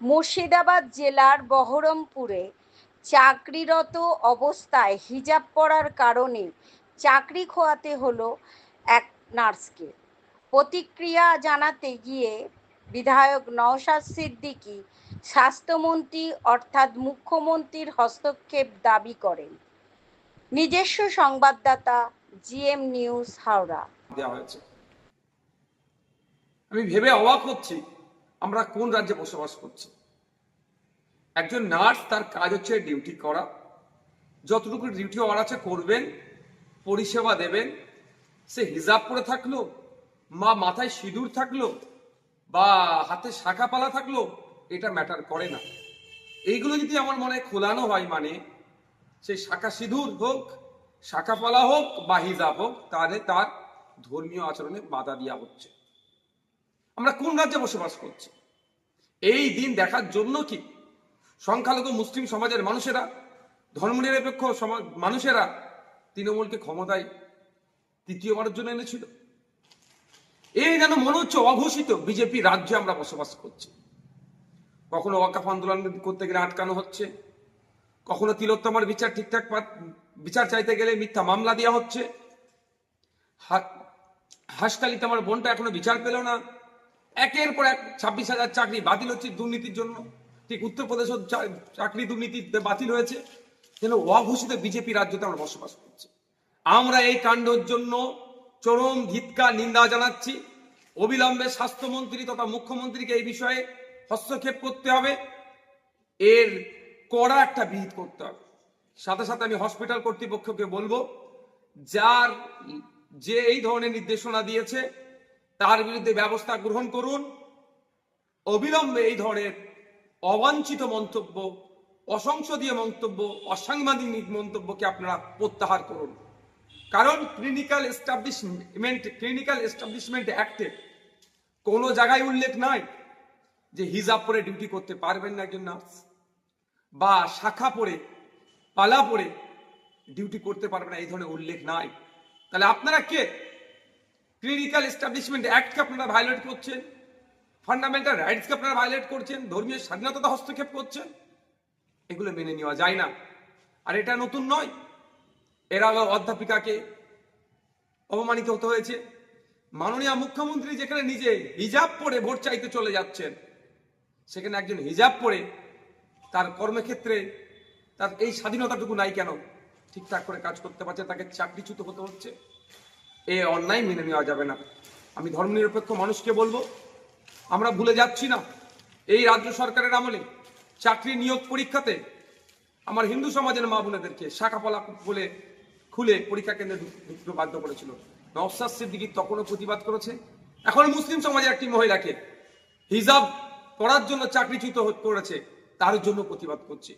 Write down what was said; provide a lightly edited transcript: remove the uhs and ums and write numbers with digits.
মুর্শিদাবাদ জেলার বহরমপুরে চাকরিরত অবস্থায় হিজাব পরার কারণে চাকরি খোয়াতে হলো এক নার্সকে। প্রতিক্রিয়া জানাতে গিয়ে বিধায়ক নওশাদ সিদ্দিকী স্বাস্থ্যমন্ত্রী অর্থাৎ মুখ্যমন্ত্রীর হস্তক্ষেপ দাবি করেন। নিজস্ব সংবাদদাতা জিএম নিউজ হাওড়া। দেওয়া হয়েছে। আমি ভেবে অবাক হচ্ছি আমরা কোন রাজ্যে বসবাস করছি। একজন নার্স, তার কাজ হচ্ছে ডিউটি করা, যতটুকু ডিউটি হওয়ার আছে করবেন, পরিষেবা দেবেন। সে হিজাব পরে থাকলো, মাথায় সিঁদুর থাকলো, বা হাতে শাখা পালা থাকলো, এটা ম্যাটার করে না। এইগুলো যদি আমার মনে খোলানো হয়, মানে সেই শাখা সিঁদুর হোক, শাখা পালা হোক বা হিজাব হোক, তাহলে তার ধর্মীয় আচরণে বাধা দেওয়া হচ্ছে। আমরা কোন রাজ্যে বসবাস করছি? এই দিন দেখার জন্য কি সংখ্যালঘু মুসলিম সমাজের মানুষেরা, ধর্মনিরপেক্ষ মানুষেরা তৃণমূলকে ক্ষমতায় তৃতীয়বারের জন্য এনেছিল? এই যেন মনে হচ্ছে অঘোষিত বিজেপি রাজ্যে আমরা বসবাস করছি। কখনো ওয়াকফ আন্দোলন করতে গেলে আটকানো হচ্ছে, কখনো তিলোত্তমার বিচার ঠিকঠাক বিচার চাইতে গেলে মিথ্যা মামলা দেওয়া হচ্ছে। হাসকালিতে আমার বোনটা এখনো বিচার পেল না। একের পর এক 26,000 চাকরি বাতিল হচ্ছে দুর্নীতির জন্য। ঠিক উত্তরপ্রদেশের চাকরি দুর্নীতি বাতিল হয়েছে। যেন অঘোষিত বিজেপি রাজ্যতে আমরা বসবাস করছি। আমরা এই কাণ্ডের জন্য চরম ধিক্কার নিন্দা জানাচ্ছি। অবিলম্বে স্বাস্থ্যমন্ত্রী তথা মুখ্যমন্ত্রীকে এই বিষয়ে হস্তক্ষেপ করতে হবে, এর কড়া একটা বিহিত করতে হবে। সাথে সাথে আমি হসপিটাল কর্তৃপক্ষকে বলবো, যে এই ধরনের নির্দেশনা দিয়েছে তার বিরুদ্ধে ব্যবস্থা গ্রহণ করুন। অবিলম্বে এই ধরনের অবাঞ্ছিত মন্তব্য, অসংসদীয় মন্তব্য, অসাংবিধানিক মন্তব্যকে আপনারা প্রত্যাহার করুন। কারণ ক্লিনিক্যাল এস্টাবলিশমেন্ট অ্যাক্টে কোনো জায়গায় উল্লেখ নাই যে হিজাব পরে ডিউটি করতে পারবেন না একজন নার্স, বা শাখা পরে পালা পরে ডিউটি করতে পারবেন না, এই ধরনের উল্লেখ নাই। তাহলে আপনারা কে? ক্লিনিক্যাল এস্টাবলিশমেন্ট অ্যাক্টকে আপনারা ভায়োলেট করছেন, ফান্ডামেন্টাল রাইটসকে আপনারা ভায়োলেট করছেন, ধর্মীয় স্বাধীনতা হস্তক্ষেপ করছেন। এগুলো মেনে নেওয়া যায় না। আর এটা নতুন নয়, এর আগে অধ্যাপিকাকে অপমানিত হতে হয়েছে। মাননীয় মুখ্যমন্ত্রী যেখানে নিজে হিজাব পরে ভোট চাইতে চলে যাচ্ছেন, সেখানে একজন হিজাব পরে তার কর্মক্ষেত্রে তার এই স্বাধীনতাটুকু নাই কেন? ঠিকঠাক করে কাজ করতে পারছে, তাকে চাকরিচ্যুত হতে হচ্ছে। এই অন্যায় মেনে নেওয়া যাবে না। আমি ধর্মনিরপেক্ষ মানুষকে বলবো, আমরা ভুলে যাচ্ছি না এই রাজ্য সরকারের আমলে চাকরি নিয়োগ পরীক্ষাতে আমার হিন্দু সমাজের মা বোনেদেরকে শাখাপলা বলে খুলে পরীক্ষা কেন্দ্রে ঢুকতে বাধ্য করেছিল। নওশাদ সিদ্দিকী তখনও প্রতিবাদ করেছে। এখন মুসলিম সমাজের একটি মহিলাকে হিজাব পরার জন্য চাকরিচ্যুত করেছে, তার জন্য প্রতিবাদ করছে।